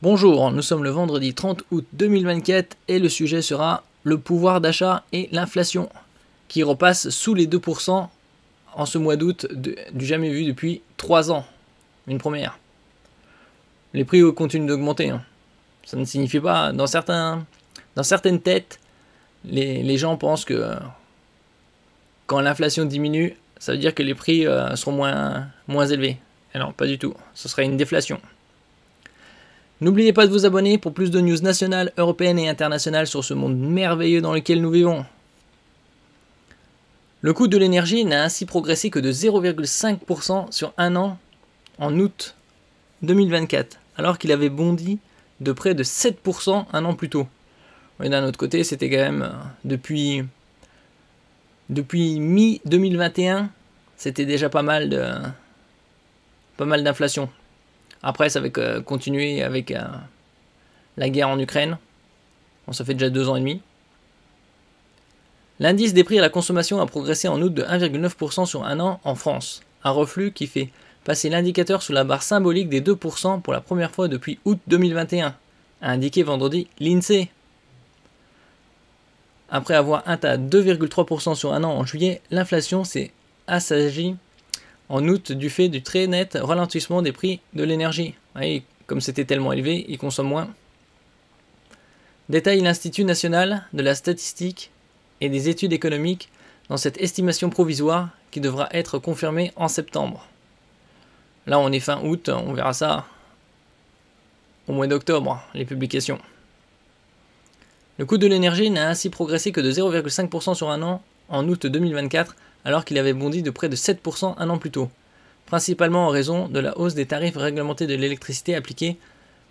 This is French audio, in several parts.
Bonjour, nous sommes le vendredi 30 août 2024 et le sujet sera le pouvoir d'achat et l'inflation qui repasse sous les 2% en ce mois d'août du jamais vu depuis 3 ans. Une première. Les prix continuent d'augmenter. Ça ne signifie pas, dans certaines têtes, les gens pensent que quand l'inflation diminue, ça veut dire que les prix seront moins élevés. Alors pas du tout, ce serait une déflation. N'oubliez pas de vous abonner pour plus de news nationales, européennes et internationales sur ce monde merveilleux dans lequel nous vivons. Le coût de l'énergie n'a ainsi progressé que de 0,5% sur un an en août 2024, alors qu'il avait bondi de près de 7% un an plus tôt. Et d'un autre côté, c'était quand même depuis mi-2021, c'était déjà pas mal d'inflation. Après, ça va continuer avec la guerre en Ukraine. Bon, ça fait déjà 2 ans et demi. L'indice des prix à la consommation a progressé en août de 1,9% sur un an en France. Un reflux qui fait passer l'indicateur sous la barre symbolique des 2% pour la première fois depuis août 2021, a indiqué vendredi l'INSEE. Après avoir atteint à 2,3% sur un an en juillet, l'inflation s'est assagie en août du fait du très net ralentissement des prix de l'énergie. Oui, comme c'était tellement élevé, ils consomment moins. Détaille l'Institut national de la statistique et des études économiques dans cette estimation provisoire qui devra être confirmée en septembre. Là, on est fin août, on verra ça au mois d'octobre, les publications. Le coût de l'énergie n'a ainsi progressé que de 0,5% sur un an en août 2024, alors qu'il avait bondi de près de 7% un an plus tôt, principalement en raison de la hausse des tarifs réglementés de l'électricité appliqués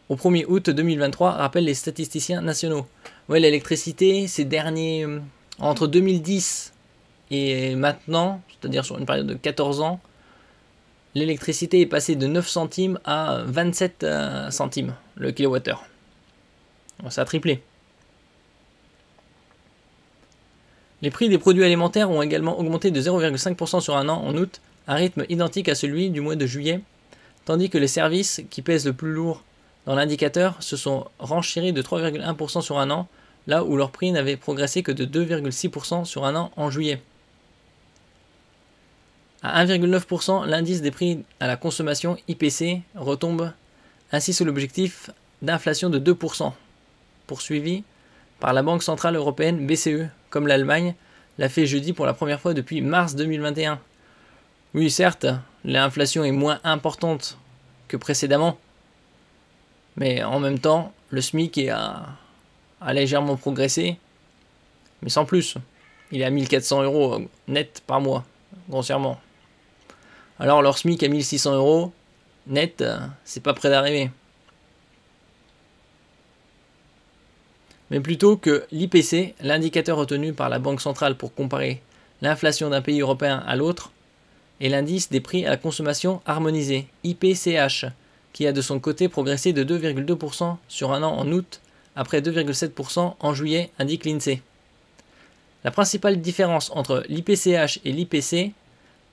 au 1er août 2023, rappellent les statisticiens nationaux. Ouais, l'électricité, ces derniers, entre 2010 et maintenant, c'est-à-dire sur une période de 14 ans, l'électricité est passée de 9 centimes à 27 centimes le kilowattheure. Ça a triplé. Les prix des produits alimentaires ont également augmenté de 0,5% sur un an en août, à rythme identique à celui du mois de juillet, tandis que les services, qui pèsent le plus lourd dans l'indicateur, se sont renchéris de 3,1% sur un an, là où leur prix n'avait progressé que de 2,6% sur un an en juillet. À 1,9%, l'indice des prix à la consommation IPC retombe ainsi sous l'objectif d'inflation de 2%, poursuivi par la Banque Centrale Européenne BCE, comme l'Allemagne l'a fait jeudi pour la première fois depuis mars 2021. Oui, certes, l'inflation est moins importante que précédemment, mais en même temps, le SMIC a légèrement progressé, mais sans plus. Il est à 1400 € net par mois, grossièrement. Alors leur SMIC à 1600 € net, c'est pas près d'arriver. Mais plutôt que l'IPC, l'indicateur retenu par la Banque centrale pour comparer l'inflation d'un pays européen à l'autre, est l'indice des prix à la consommation harmonisé, IPCH, qui a de son côté progressé de 2,2% sur un an en août, après 2,7% en juillet, indique l'INSEE. La principale différence entre l'IPCH et l'IPC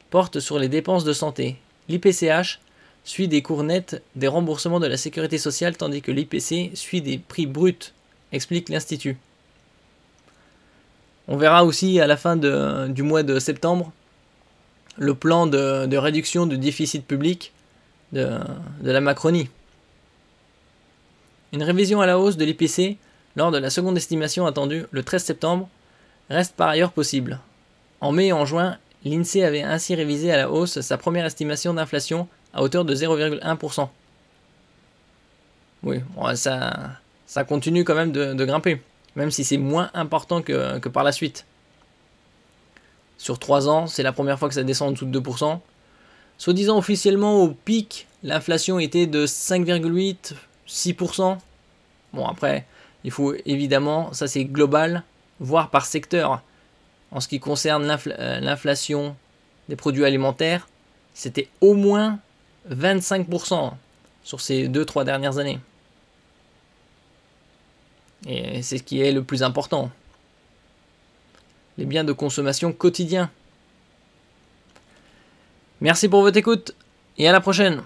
porte sur les dépenses de santé. L'IPCH suit des cours nets des remboursements de la sécurité sociale, tandis que l'IPC suit des prix bruts, explique l'Institut. On verra aussi à la fin du mois de septembre le plan de réduction du déficit public de la Macronie. Une révision à la hausse de l'IPC lors de la seconde estimation attendue le 13 septembre reste par ailleurs possible. En mai et en juin, l'INSEE avait ainsi révisé à la hausse sa première estimation d'inflation à hauteur de 0,1%. Oui, bon, ça continue quand même de grimper, même si c'est moins important que par la suite. Sur 3 ans, c'est la première fois que ça descend en dessous de 2%. Soi-disant officiellement au pic, l'inflation était de 5,8, 6%. Bon après, il faut évidemment, ça c'est global, voir par secteur. En ce qui concerne l'inflation des produits alimentaires, c'était au moins 25% sur ces 2-3 dernières années. Et c'est ce qui est le plus important. Les biens de consommation quotidiens. Merci pour votre écoute et à la prochaine.